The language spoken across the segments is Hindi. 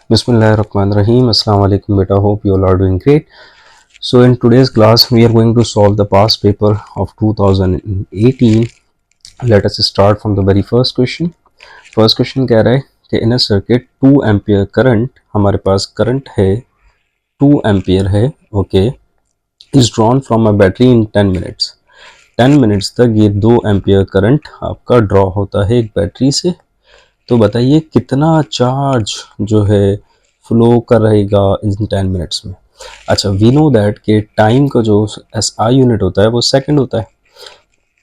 Bismillahirrahmanirrahim. Assalamu alaikum beta. Hope you all are doing great. So in today's class we are going to solve the past paper of 2018. Let us start from the very first question. First question कह रहा है कि in a circuit 2 ampere current, हमारे पास current है 2 ampere है, okay, is drawn from a battery in 10 minutes. 10 minutes तक ये 2 एम्पियर करंट आपका ड्रॉ होता है एक बैटरी से। तो बताइए कितना चार्ज जो है फ्लो कर रहेगा इन 10 मिनट्स में। अच्छा, वी नो दैट कि टाइम का जो SI यूनिट होता है वो सेकंड होता है।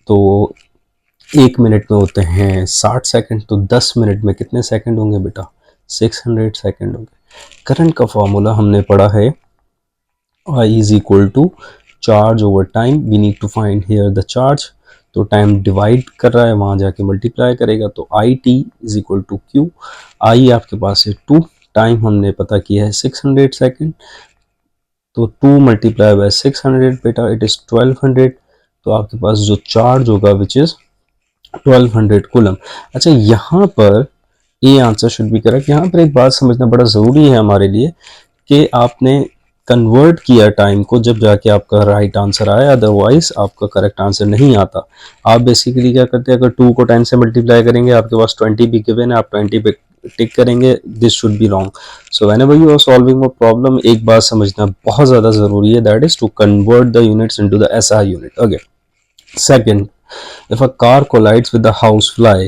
तो 1 मिनट में होते हैं 60 सेकंड, तो 10 मिनट में कितने सेकंड होंगे बेटा? 600 सेकंड होंगे। करंट का फॉर्मूला हमने पढ़ा है I is equal to charge over time. We need to find here the charge. तो टाइम डिवाइड कर रहा है, वहाँ जाके मल्टीप्लाई करेगा, तो I T is equal to Q. I आपके पास है 2, टाइम हमने पता किया है 600 सेकंड, तो 2 मल्टीप्लाई बाय 600 बेटा इट इज 1200। तो आपके पास जो चार्ज होगा विच इज 1200 कूलम। अच्छा, यहाँ पर ये आंसर शुड बी करेक्ट। यहाँ पर एक बात समझना बड़ा ज़रूरी है हमारे लिए कि आपने कन्वर्ट किया टाइम को जब जाके आपका राइट आंसर आया, अदरवाइज आपका करेक्ट आंसर नहीं आता। आप बेसिकली क्या करते हैं, अगर 2 को 10 से मल्टीप्लाई करेंगे, आपके पास 20 भी गिवन है, आप 20 पे टिक करेंगे, this should be wrong. So whenever you are solving a problem, एक बात समझना बहुत ज़्यादा ज़रूरी है, that is to convert the units into the SI unit. Okay, second, if a car collides with the housefly,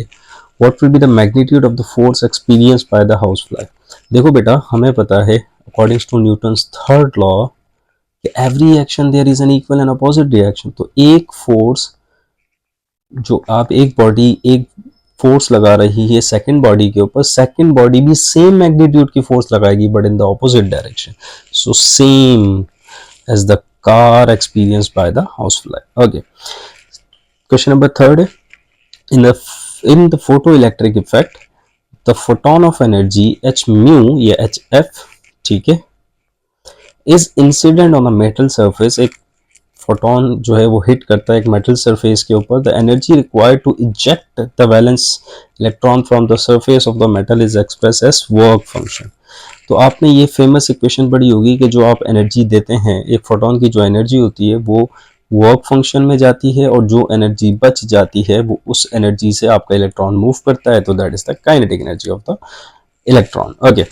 what will be the magnitude of the force experienced by the housefly? देखो बेटा, हमें पता है according to Newton's third law कि every action there is an equal and opposite reaction। तो एक फोर्स जो आप एक बॉडी एक फोर्स लगा रही है सेकंड बॉडी के ऊपर, सेकंड बॉडी भी सेम मैग्नीट्यूड की फोर्स लगाएगी but in the opposite direction. So same as the car experience by the housefly. Okay, question number third, in the photoelectric effect the photon of energy h mu या hf, ठीक है, is incident on a metal surface। एक फोटोन जो है वो हिट करता है एक मेटल सरफेस के ऊपर। The energy required to eject the valence electron from the surface of the metal is express as work function. तो आपने ये फेमस इक्वेशन पढ़ी होगी कि जो आप एनर्जी देते हैं, एक फोटोन की जो एनर्जी होती है वो वर्क फंक्शन में जाती है, और जो एनर्जी बच जाती है वो उस एनर्जी से आपका इलेक्ट्रॉन मूव करता है, तो that is the kinetic energy of the electron. Okay,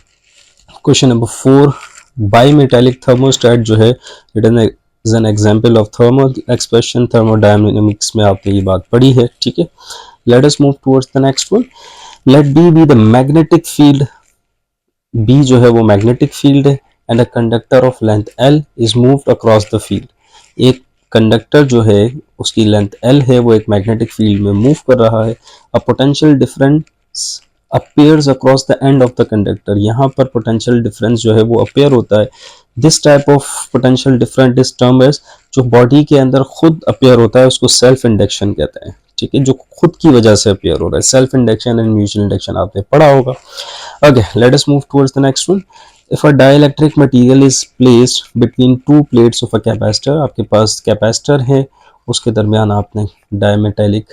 question number 4, bimetallic thermostat जो है written is an example of thermal expression. Thermodynamics में आपने ये बात पढ़ी है, ठीक है। Let us move towards the next one. Let B be the magnetic field. B जो है वो मैग्नेटिक फील्ड है, and a conductor of length L is moved across the field. एक कंडक्टर जो है उसकी लेंथ L है, वो एक मैग्नेटिक फील्ड में मूव कर रहा है। A potential difference appears across the end of the conductor। यहाँ पर potential difference जो है वो appear होता है। This type of potential difference is termed as, जो body के अंदर खुद appear होता है उसको self induction कहते हैं, ठीक है, जो खुद की वजह से appear हो रहा है। self induction and mutual induction आपने पढ़ा होगा। Okay, let us move towards the next one। If a dielectric material is placed between two plates of a capacitor, आपके पास capacitor है, उसके दरमियान आपने डायमेटालिक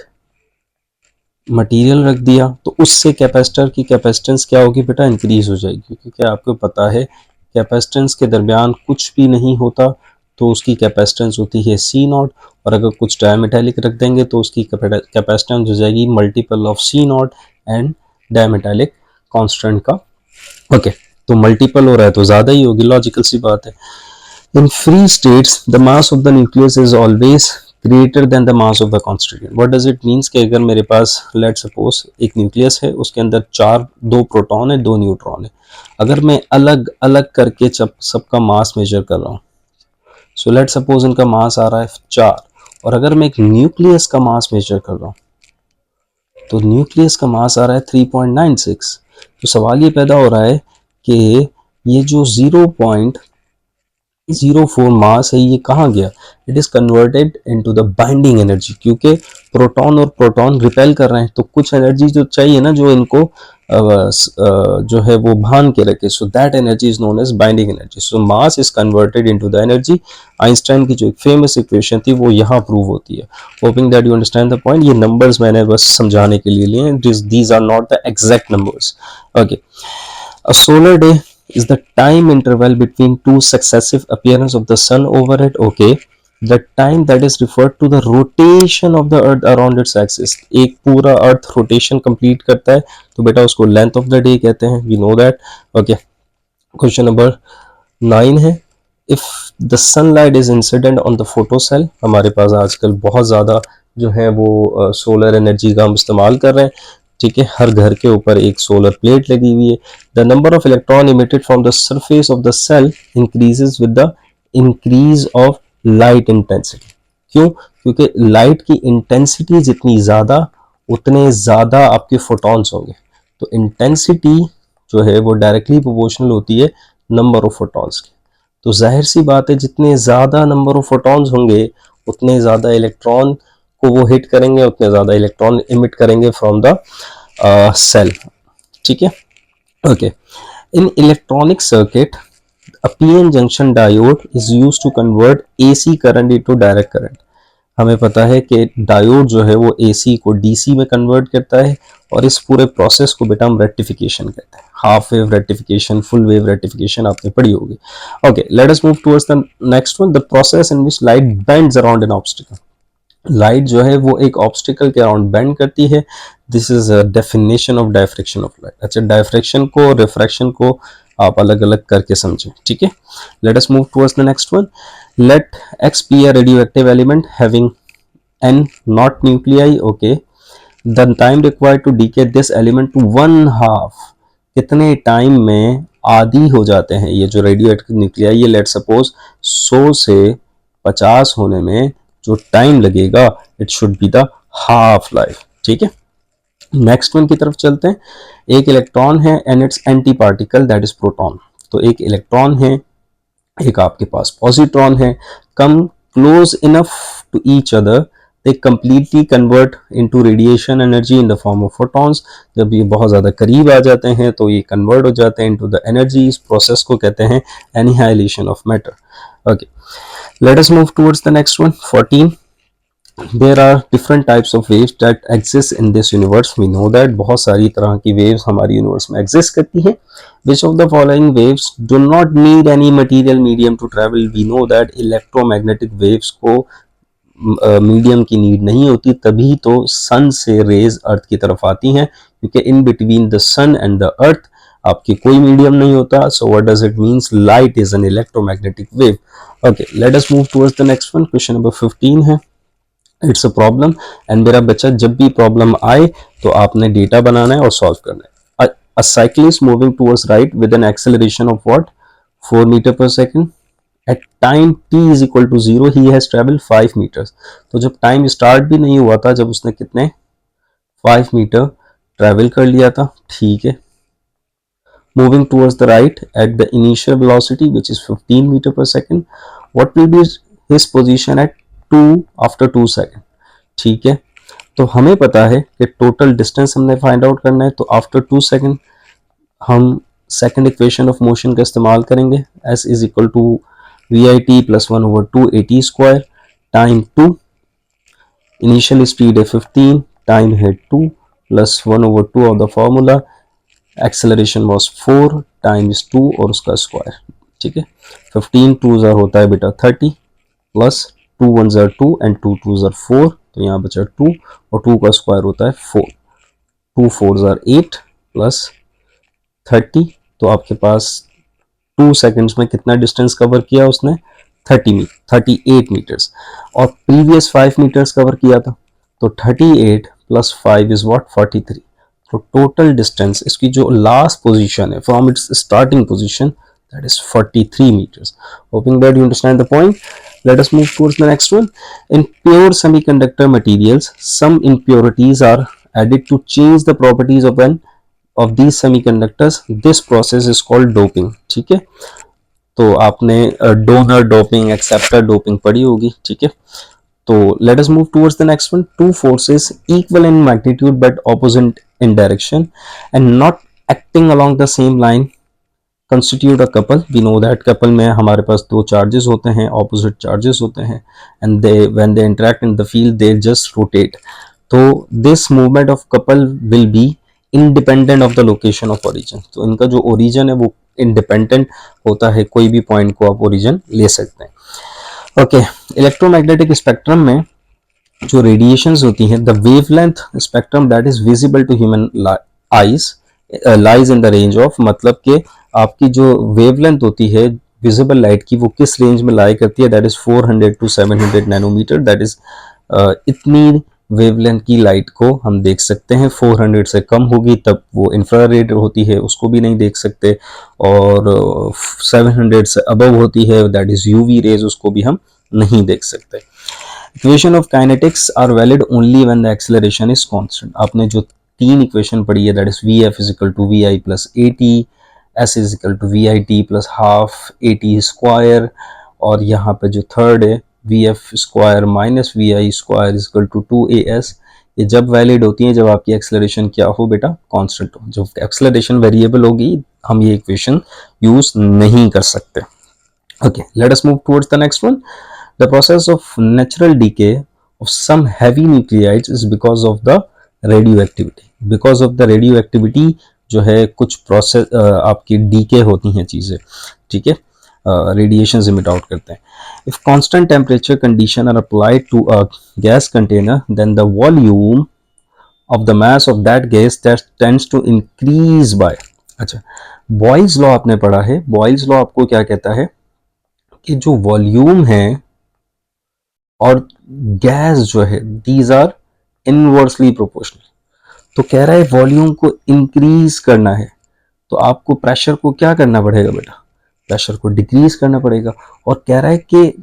मटेरियल रख दिया, तो उससे कैपेसिटर की कैपेसिटेंस क्या होगी बेटा? इंक्रीज हो जाएगी, क्योंकि आपको पता है कैपेसिटेंस के दरमियान कुछ भी नहीं होता, तो उसकी कैपेसिटेंस होती है C0, और अगर कुछ डायमेटालिक रख देंगे तो उसकी कैपेसिटेंस हो जाएगी multiple of C0 and dimetallic constant का। ओके, तो मल्टीपल हो रहा है तो ज़्यादा ही होगी, लॉजिकल सी बात है। In free states the mass of the nucleus is always greater than the mass of the constituent. What does it means कि अगर मेरे पास लेट सपोज एक न्यूक्लियस है, उसके अंदर 2 प्रोटॉन है 2 न्यूट्रॉन है, अगर मैं अलग अलग करके सबका मास मेजर कर रहा हूँ, सो लेट सपोज इनका मास आ रहा है 4, और अगर मैं एक न्यूक्लियस का मास मेजर कर रहा हूँ तो न्यूक्लियस का मास आ रहा है 3.96। तो सवाल ये पैदा हो रहा है कि ये जो 0.04 मास है ये कहाँ गया? It is converted into the binding energy, क्योंकि प्रोटॉन और प्रोटॉन रिपेल कर रहे हैं, तो कुछ एनर्जी जो चाहिए ना जो इनको जो है वो बांध के रखे, so that energy is known as binding energy. So mass is converted into the energy. Einstein की जो एक फेमस इक्वेशन थी वो यहाँ प्रूव होती है। Hoping that you understand the point. ये नंबर्स मैंने बस समझाने के लिए लिए, these are not the exact numbers. Okay, a solar day is the time interval between two successive appearance of the sun over it. Okay, the time that is referred to the rotation of the earth around its axis. एक पूरा अर्थ रोटेशन कंप्लीट करता है तो बेटा उसको लेंथ ऑफ द डे कहते हैं, we know that. Okay, question number 9 है, if the sunlight is incident on the photo cell. हमारे पास आजकल बहुत ज़्यादा जो है वो सोलर एनर्जी का हम इस्तेमाल कर रहे हैं. ठीक है, हर घर के ऊपर एक सोलर प्लेट लगी हुई है. The number of electron emitted from the surface of the cell increases with the increase of light intensity. क्यों? क्योंकि लाइट की इंटेंसिटी जितनी ज़्यादा उतने ज़्यादा आपके फोटॉन्स होंगे. तो इंटेंसिटी जो है वो डायरेक्टली प्रोपोर्शनल होती है नंबर ऑफ फोटॉन्स के. तो जाहिर सी बात है जितने ज़्यादा नंबर ऑफ फोटॉन्स होंगे उतने ज़्यादा इलेक्ट्रॉन को वो हिट करेंगे, उतने ज़्यादा इलेक्ट्रॉन इमिट करेंगे फ्रॉम द सेल. ठीक है, okay. In electronic circuit a PN junction diode is used to convert AC current into direct current. हमें पता है कि डायोड जो है वो AC को DC में कन्वर्ट करता है और इस पूरे प्रोसेस को बेटा हम रेक्टिफिकेशन कहते हैं. Half wave rectification, full wave rectification आपने पढ़ी होगी. Okay, let us move towards the next one, the process in which light bends around an obstacle. Light जो है वो एक ऑब्स्टिकल के अराउंड बेंड करती है. This is a definition of diffraction of light. अच्छा, डायफ्रेक्शन को रिफ्रैक्शन को आप अलग अलग करके समझें. ठीक है, let us move towards the next one. Let X be a radioactive element having N not nuclei. Okay, the time required to decay this element to 1/2. कितने टाइम में आधी हो जाते हैं ये जो रेडियोएक्टिव न्यूक्लियाई. ये लेट सपोज 100 से 50 होने में जो टाइम लगेगा it should be the half life. ठीक है, नेक्स्ट वन की तरफ चलते हैं. एक इलेक्ट्रॉन है and its anti particle that is proton. तो एक इलेक्ट्रॉन है, एक आपके पास पॉजिट्रॉन है. Come close enough to each other, they completely convert into radiation energy in the form of photons. जब ये बहुत ज़्यादा करीब आ जाते हैं तो ये कन्वर्ट हो जाते हैं इनटू द एनर्जी. इस प्रोसेस को कहते हैं annihilation of matter. Okay, let us move towards the next one, 14. There are different types of waves that exist in this universe. We know that बहुत सारी तरह की waves हमारी यूनिवर्स में exist करती हैं. Which of the following waves do not need any material medium to travel? We know that electromagnetic waves को मीडियम की नीड नहीं होती, तभी तो सन से रेज अर्थ की तरफ आती हैं, क्योंकि in between the sun and the earth आपके कोई मीडियम नहीं होता. So what does it means? Light is an electromagnetic wave. Okay, let us move towards the next one. Question number 15 है, इट्स अ प्रॉब्लम. एंड मेरा बच्चा जब भी प्रॉब्लम आए तो आपने डेटा बनाना है और सॉल्व करना है. A cycle is moving towards right with an acceleration of what? 4 metre per second. At time t is equal to 0 he has travelled 5 metres. तो जब टाइम स्टार्ट भी नहीं हुआ था, जब उसने कितने 5 मीटर ट्रेवल कर लिया था. ठीक है, moving towards the right at the initial velocity which is 15 metre per second. What will be his position at 2 after 2 second. ठीक है, तो हमें पता है कि टोटल डिस्टेंस हमने फाइंड आउट करना है. तो आफ्टर 2 सेकंड हम सेकंड इक्वेशन ऑफ मोशन का इस्तेमाल करेंगे. s is equal to VIT plus 1/2 AT square. Time 2, initial speed है 15, टाइम है 2 plus 1/2 of the formula. Acceleration was 4, time is 2 और उसका स्क्वायर. ठीक है, 15 2 होता है बेटा 30 प्लस 2 1 2 एंड 2 2 4. तो यहाँ बचा 2 और 2 का स्क्वायर होता है 4. 2 4 8 प्लस 30. तो आपके पास 2 सेकंड्स में कितना डिस्टेंस कवर किया उसने? 38 मीटर्स. और प्रीवियस 5 मीटर्स कवर किया था. तो 38 प्लस 5 इज व्हाट? 43. तो टोटल डिस्टेंस इसकी जो लास्ट पोजीशन है from its starting position, that is 43 meters. Hoping that you understand the point. Let us move towards the next one. In pure semiconductor materials, some impurities are added to change the properties of these semiconductors. This process is called doping. ठीक है, तो आपने डोनर डोपिंग, एक्सेप्टर डोपिंग पढ़ी होगी. ठीक है, तो let us move towards the next one. Two forces equal in magnitude but opposite in direction and not acting along the same line constitute a couple. We know that couple में हमारे पास दो चार्जेस होते हैं, opposite चार्जेस होते हैं, and when they interact in the field they just rotate. तो this movement of couple will be independent of the location of origin. तो इनका जो origin है वो इंडिपेंडेंट होता है, कोई भी पॉइंट को आप ओरिजिन ले सकते हैं। ओके, इलेक्ट्रोमैग्नेटिक स्पेक्ट्रम में जो रेडिएशंस होती हैं, the wavelength spectrum that is visible to human eyes lies in the range of, मतलब कि आपकी जो वेवलेंथ होती है विजिबल लाइट की, वो किस रेंज में लाई करती है, that is 400 to 700 nanometer. That is इतनी वेवलेंथ की लाइट को हम देख सकते हैं। 400 से कम होगी तब वो इंफ्रारेड होती है, उसको भी नहीं देख सकते, और 700 से अबव होती है दैट इज यूवी रेज, उसको भी हम नहीं देख सकते। Equation of kinetics are valid only when the acceleration is constant. आपने जो तीन इक्वेशन पढ़ी है, that is v f is equal to v i plus a t, s is equal to v i t plus half a t square, और यहाँ पे जो थर्ड है v f square minus v i square is equal to 2as, ये जब वैलिड होती हैं जब आपकी एक्सेलरेशन क्या हो बेटा, कांस्टेंट हो। जब एक्सेलरेशन वेरिएबल होगी हम ये इक्वेशन यूज नहीं कर सकते। Okay, let us move towards the next one. The process of natural decay of some heavy nuclides is because of the radioactivity. Because of the radioactivity जो है कुछ प्रोसेस आपकी डीके होती हैं चीज़ें, ठीक है, रेडिएशन इमिट आउट करते हैं। If constant temperature condition are applied to a gas container then the volume of the mass of that gas that tends to increase by. अच्छा, बॉयल्स लॉ आपने पढ़ा है। बॉयल्स लॉ आपको क्या कहता है कि जो वॉल्यूम है और गैस जो है दीज आर इनवर्सली प्रोपोर्शनल। तो कह रहा है वॉल्यूम को इंक्रीज करना है तो आपको प्रेशर को क्या करना पड़ेगा बेटा, प्रेशर को डिक्रीज करना पड़ेगा। और कह रहा है कि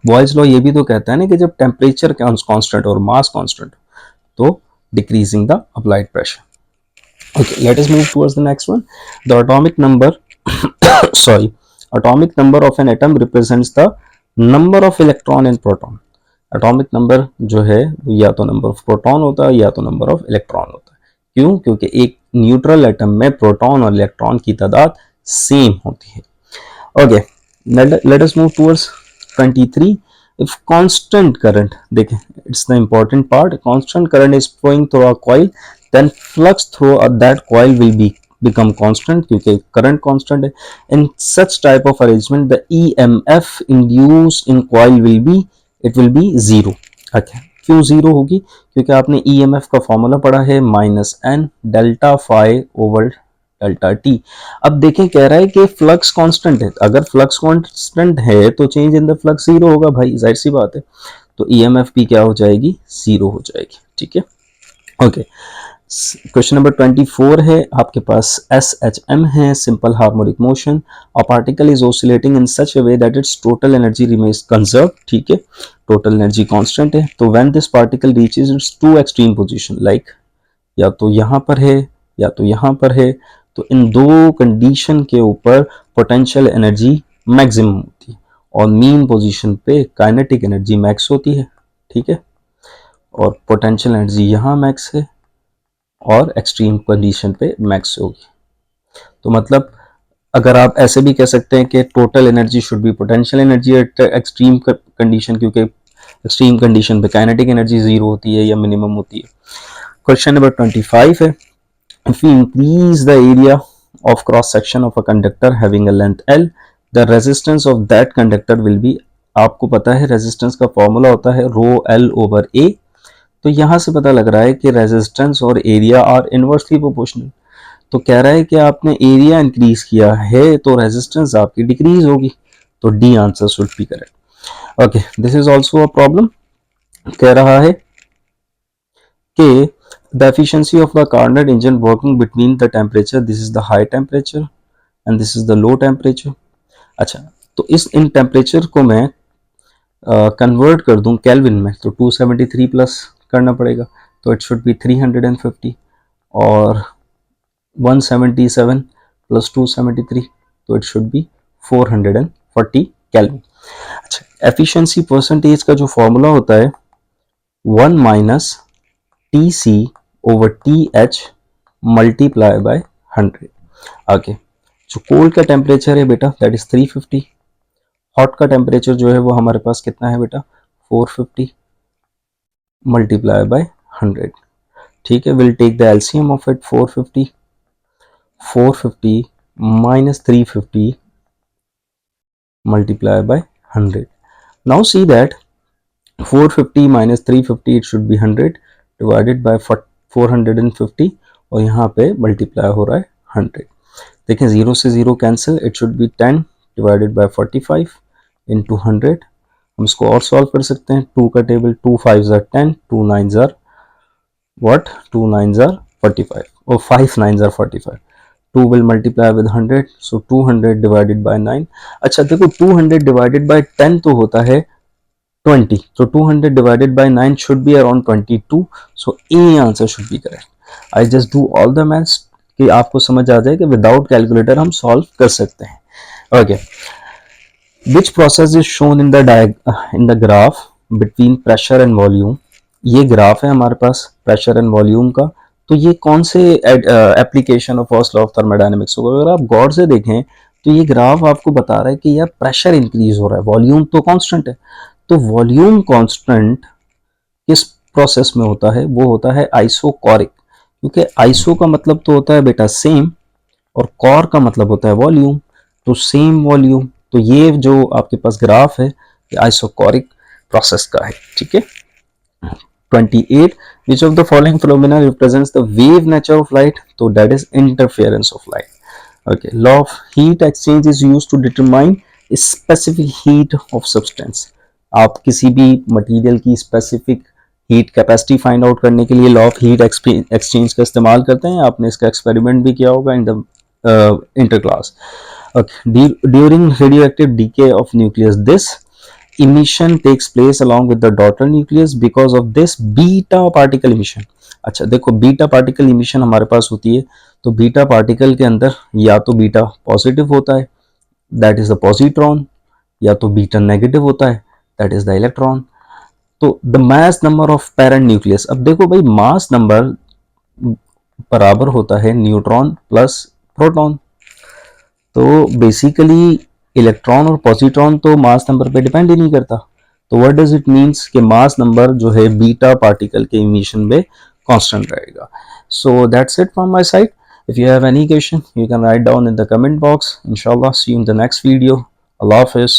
बॉयल्स लॉ ये भी तो कहता है ना कि जब टेम्परेचर कांस्टेंट और मास कांस्टेंट तो decreasing the applied pressure. Okay, let us move towards the next one. The atomic number sorry atomic number of an atom represents the number of electron and proton। Atomic number जो है या तो नंबर ऑफ प्रोटॉन होता है या तो नंबर ऑफ इलेक्ट्रॉन होता है। क्यों? क्योंकि एक न्यूट्रल एटम में प्रोटॉन और इलेक्ट्रॉन की तादाद सेम होती है। Okay, let us move towards 23। If constant current, देखें it's the important part, constant current is flowing through a coil then flux through that coil will be become constant क्योंकि करंट कांस्टेंट है। In such type of arrangement the EMF induced in coil will be zero। okay, क्यों जीरो होगी? क्योंकि आपने EMF का फॉर्मूला पढ़ा है -n delta phi over delta t. अब देखें कह रहा है कि फ्लक्स कांस्टेंट है, अगर फ्लक्स कांस्टेंट है तो change in the flux zero होगा भाई, जाहिर सी बात है। तो EMF भी क्या हो जाएगी, जीरो हो जाएगी, ठीक है। ओके, क्वेश्चन नंबर 24 है आपके पास SHM है, simple harmonic motion. A particle is oscillating in such a way that its total energy remains conserve, ठीक है, टोटल एनर्जी कांस्टेंट है। तो when this particle reaches its two extreme position, like या तो यहाँ पर है या तो यहाँ पर है, तो इन दो कंडीशन के ऊपर पोटेंशियल एनर्जी मैक्सिमम होती है और मीन पोजीशन पे काइनेटिक एनर्जी मैक्स होती है, ठीक है, और पोटेंशियल एनर्जी यहाँ मैक्स है और एक्सट्रीम कंडीशन पे मैक्स होगी। तो मतलब अगर आप ऐसे भी कह सकते हैं कि total energy should be potential energy at extreme condition, क्योंकि एक्सट्रीम कंडीशन पे काइनेटिक एनर्जी जीरो होती है या मिनिमम होती है। क्वेश्चन नंबर 25 है, if we increase the area of cross section of a conductor having a length L, the resistance of that conductor will be, आपको पता है रेजिस्टेंस का फॉर्मूला होता है रो L ओवर A। तो यहां से पता लग रहा है कि रेजिस्टेंस और एरिया आर इनवर्सली प्रोपोर्शनल। तो कह रहा है कि आपने एरिया इंक्रीज किया है तो रेजिस्टेंस आपकी डिक्रीज होगी, तो D answer should be correct. Okay, this is also a problem. कह रहा है कि the efficiency of the Carnot engine working between the temperature, this is the high temperature and this is the low temperature। अच्छा, तो इन टेम्परेचर को मैं कन्वर्ट कर दूं केल्विन में तो 273 प्लस करना पड़ेगा, तो इट शुड बी 350 और 177 प्लस 273 तो इट शुड बी 440 केल्विन। अच्छा, एफिशिएंसी परसेंटेज का जो फॉर्मूला होता है 1 minus t c over t h multiply by 100। आगे जो कोल्ड का टेम्परेचर है बेटा दैट इज 350, हॉट का टेम्परेचर जो है वो हमारे पास कितना है बेटा 450 मल्टीप्लाई बाय 100, ठीक है। Will take the LCM of it 450 minus 350 multiplied by 100. Now see that 450 minus 350 it should be 100 divided by 450 और यहाँ पे मल्टीप्लाई हो रहा है 100. देखें 0 से 0 cancel, it should B 10 divided by 45 into 100. हम इसको और सॉल्व कर सकते हैं. 2 का table, 2 5 are 10, 2 9 are what, 2 9 are 45 or 5 9 are 45. 2 will multiply with 100, so 200 divided by 9. अच्छा देखो 200 divided by 10 तो होता है 20, so 200 divided by 9 should be around 22, so A answer should be correct. I just do all the maths कि आपको समझ आ जाए कि विदाउट कैलकुलेटर हम सॉल्व कर सकते हैं. Okay, which process is shown in the graph between pressure and volume. ये ग्राफ है हमारे पास प्रेशर एंड वॉल्यूम का. तो ये कौन से application of first law of thermodynamics होगा. अगर आप गौर से देखें तो ये ग्राफ आपको बता रहा है कि यार प्रेशर इंक्रीज हो रहा है, वॉल्यूम तो कांस्टेंट है. तो वॉल्यूम कांस्टेंट किस प्रोसेस में होता है, वो होता है आइसोकोरिक. क्योंकि आइसो का मतलब तो होता है बेटा सेम और कॉर का मतलब होता है वॉल्यूम. तो सेम वॉल्यूम, तो ये जो आपके पास ग्राफ है ये आइसोकोरिक प्रोसेस का है. ठीक है. 28, which of the following phenomena represents the wave nature of light. तो that is interference of light. Okay, law of heat exchange is used to determine specific heat of substance. आप किसी भी मटेरियल की specific heat capacity find out करने के लिए लॉ ऑफ हीट एक्सचेंज का इस्तेमाल करते हैं. आपने इसका एक्सपेरिमेंट भी किया होगा in the inter class. During radioactive DK of nucleus this emission takes place along with the daughter nucleus because of this beta particle emission. अच्छा देखो बीटा पार्टिकल इमिशन हमारे पास होती है, तो बीटा पार्टिकल के अंदर या तो बीटा पॉजिटिव होता है, दैट इज द पॉजिट्रॉन, या तो बीटा नेगेटिव होता है, दैट इज द इलेक्ट्रॉन. तो the mass number of parent nucleus. अब देखो भाई मास नंबर बराबर होता है न्यूट्रॉन प्लस प्रोटॉन. तो बेसिकली इलेक्ट्रॉन और पॉजिट्रॉन तो मास नंबर पे डिपेंड ही नहीं करता. तो व्हाट डज इट मींस कि मास नंबर जो है बीटा पार्टिकल के इमिशन में कांस्टेंट रहेगा. So that's it from my side. If you have any question you can write down in the comment box. इंशाल्लाह see you in the next video. अल्लाह हाफिज.